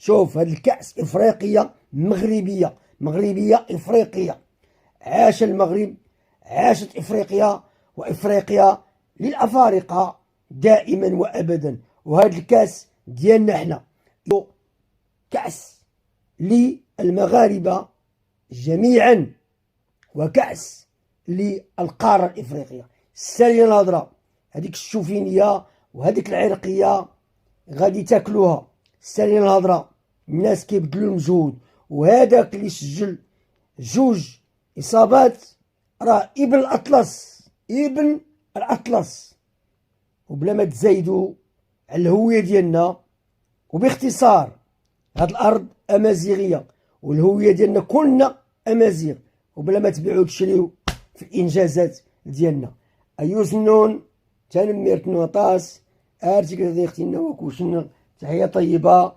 شوف هاد الكأس إفريقية مغربية، مغربية إفريقية. عاش المغرب، عاشت إفريقيا، وإفريقيا للأفارقة دائما وأبدا. وهاد الكأس ديالنا حنا، كأس للمغاربة جميعا، وكأس للقارة الإفريقية. السالية الهضرة، هذيك الشوفينية وهذيك العرقية غادي تاكلوها. السالية الهضرة الناس كيبذلوا المجهود، وهذاك اللي سجل 2 إصابات راه ابن الأطلس، ابن الأطلس. وبلا ما تزايدوا على الهوية ديالنا، وباختصار هاد الأرض أمازيغية، والهوية ديالنا كلنا أمازيغ، وبلا ما تبيعوا تشريو في الإنجازات ديالنا. أيوز النون تنميرت نوطاس آرتيك ذي اختنا وكوشنا. تحية طيبة.